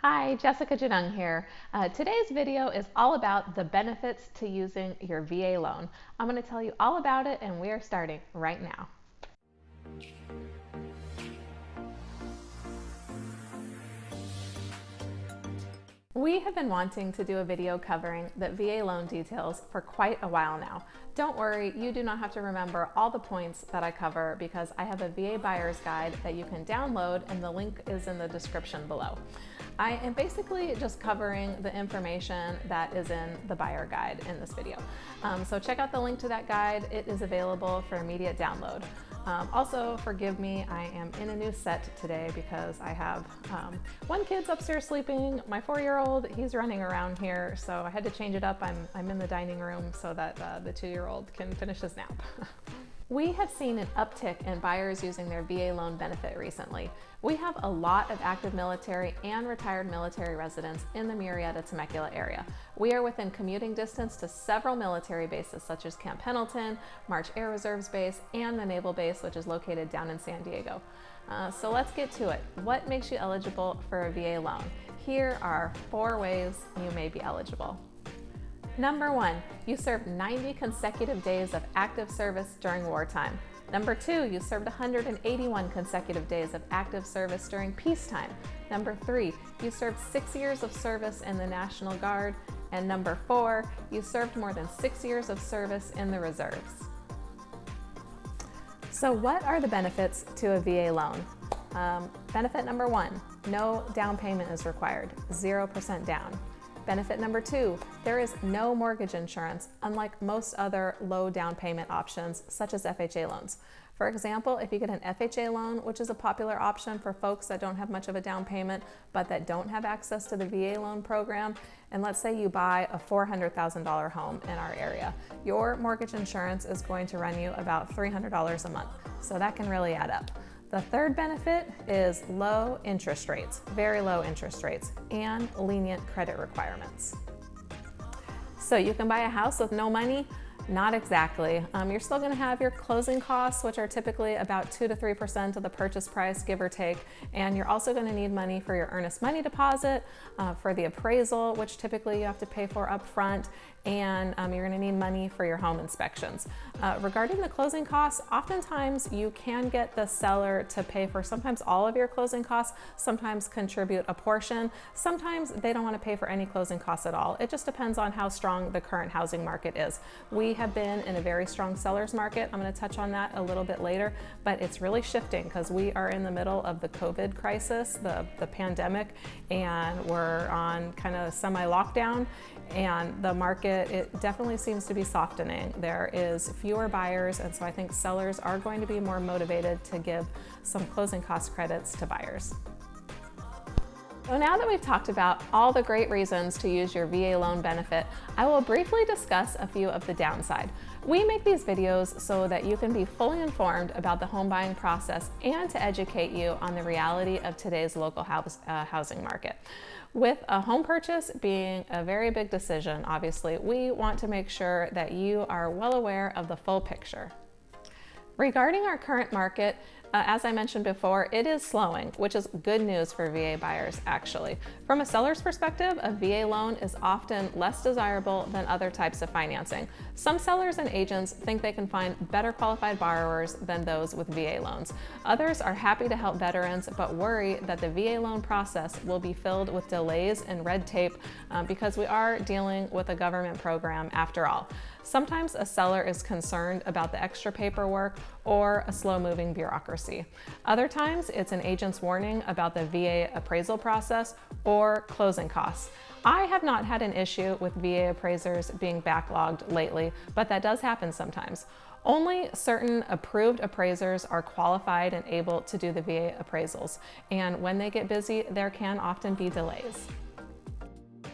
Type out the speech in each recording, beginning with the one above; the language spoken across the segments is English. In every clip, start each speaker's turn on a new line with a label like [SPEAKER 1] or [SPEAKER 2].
[SPEAKER 1] Hi, Jessica Genung here. Today's video is all about the benefits to using your VA loan. I'm going to tell you all about it, and we are starting right now. We have been wanting to do a video covering the VA loan details for quite a while now. Don't worry, you do not have to remember all the points that I cover because I have a VA buyer's guide that you can download, and the link is in the description below. I am basically just covering the information that is in the buyer guide in this video. So check out the link to that guide. It is available for immediate download. Also, forgive me, I am in a new set today because I have one kid's upstairs sleeping, my 4-year-old, he's running around here, so I had to change it up. I'm in the dining room so that the 2-year-old can finish his nap. We have seen an uptick in buyers using their VA loan benefit recently. We have a lot of active military and retired military residents in the Murrieta, Temecula area. We are within commuting distance to several military bases such as Camp Pendleton, March Air Reserves Base, and the Naval Base, which is located down in San Diego. So let's get to it. What makes you eligible for a VA loan? Here are 4 ways you may be eligible. Number 1, you served 90 consecutive days of active service during wartime. Number 2, you served 181 consecutive days of active service during peacetime. Number 3, you served 6 years of service in the National Guard. And number 4, you served more than 6 years of service in the reserves. So what are the benefits to a VA loan? Benefit number 1, no down payment is required, 0% down. Benefit number 2, there is no mortgage insurance, unlike most other low down payment options, such as FHA loans. For example, if you get an FHA loan, which is a popular option for folks that don't have much of a down payment, but that don't have access to the VA loan program, and let's say you buy a $400,000 home in our area, your mortgage insurance is going to run you about $300 a month. So that can really add up. The third benefit is low interest rates, very low interest rates, and lenient credit requirements. So you can buy a house with no money? Not exactly. You're still going to have your closing costs, which are typically about 2 to 3% of the purchase price, give or take. And you're also going to need money for your earnest money deposit, for the appraisal, which typically you have to pay for up front, and you're going to need money for your home inspections. Regarding the closing costs, oftentimes you can get the seller to pay for sometimes all of your closing costs, sometimes contribute a portion, sometimes they don't want to pay for any closing costs at all. It just depends on how strong the current housing market is. We have been in a very strong seller's market. I'm going to touch on that a little bit later, but it's really shifting because we are in the middle of the COVID crisis, the pandemic, and we're on kind of semi-lockdown, and the market, it definitely seems to be softening. There is fewer buyers, and so I think sellers are going to be more motivated to give some closing cost credits to buyers. So now that we've talked about all the great reasons to use your VA loan benefit, I will briefly discuss a few of the downside. We make these videos so that you can be fully informed about the home buying process and to educate you on the reality of today's local housing market. With a home purchase being a very big decision, obviously, we want to make sure that you are well aware of the full picture. Regarding our current market, as I mentioned before, it is slowing, which is good news for VA buyers, actually. From a seller's perspective, a VA loan is often less desirable than other types of financing. Some sellers and agents think they can find better qualified borrowers than those with VA loans. Others are happy to help veterans, but worry that the VA loan process will be filled with delays and red tape because we are dealing with a government program after all. Sometimes a seller is concerned about the extra paperwork or a slow-moving bureaucracy. Other times, it's an agent's warning about the VA appraisal process or closing costs. I have not had an issue with VA appraisers being backlogged lately, but that does happen sometimes. Only certain approved appraisers are qualified and able to do the VA appraisals, and when they get busy, there can often be delays.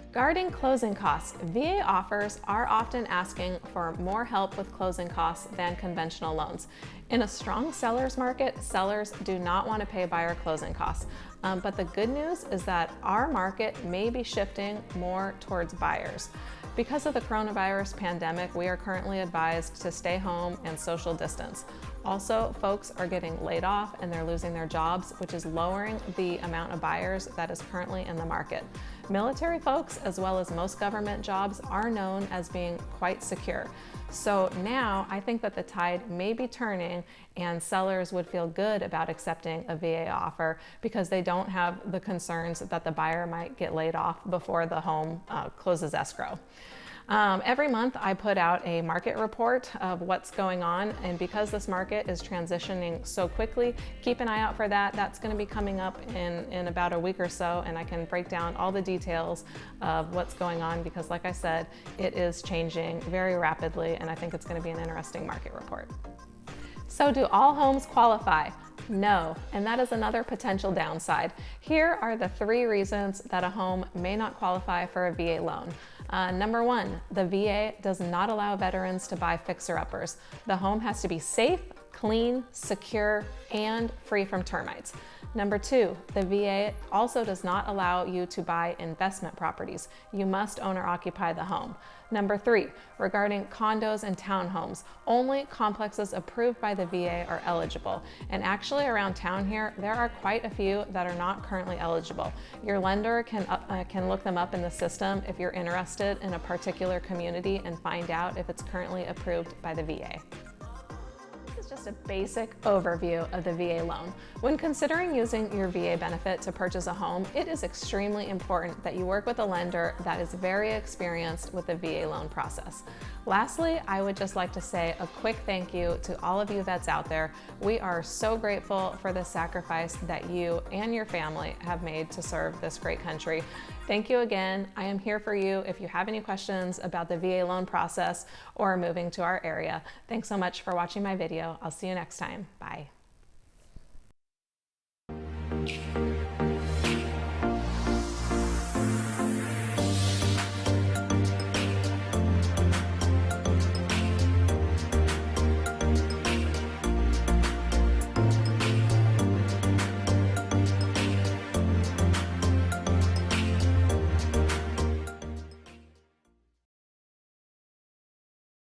[SPEAKER 1] Regarding closing costs, VA offers are often asking for more help with closing costs than conventional loans. In a strong seller's market, sellers do not want to pay buyer closing costs. But the good news is that our market may be shifting more towards buyers. Because of the coronavirus pandemic, we are currently advised to stay home and social distance. Also, folks are getting laid off and they're losing their jobs, which is lowering the amount of buyers that is currently in the market. Military folks, as well as most government jobs, are known as being quite secure. So now I think that the tide may be turning and sellers would feel good about accepting a VA offer because they don't have the concerns that the buyer might get laid off before the home closes escrow. Every month I put out a market report of what's going on, and because this market is transitioning so quickly, keep an eye out for that. That's going to be coming up in about a week or so, and I can break down all the details of what's going on because, like I said, it is changing very rapidly, and I think it's going to be an interesting market report. So do all homes qualify? No, and that is another potential downside. Here are the 3 reasons that a home may not qualify for a VA loan. Number 1, the VA does not allow veterans to buy fixer-uppers. The home has to be safe, clean, secure, and free from termites. Number 2, the VA also does not allow you to buy investment properties. You must own or occupy the home. Number 3, regarding condos and townhomes, only complexes approved by the VA are eligible. And actually around town here, there are quite a few that are not currently eligible. Your lender can look them up in the system if you're interested in a particular community and find out if it's currently approved by the VA. Just a basic overview of the VA loan. When considering using your VA benefit to purchase a home, it is extremely important that you work with a lender that is very experienced with the VA loan process. Lastly, I would just like to say a quick thank you to all of you vets out there. We are so grateful for the sacrifice that you and your family have made to serve this great country. Thank you again. I am here for you if you have any questions about the VA loan process or moving to our area. Thanks so much for watching my video. I'll see you next time. Bye.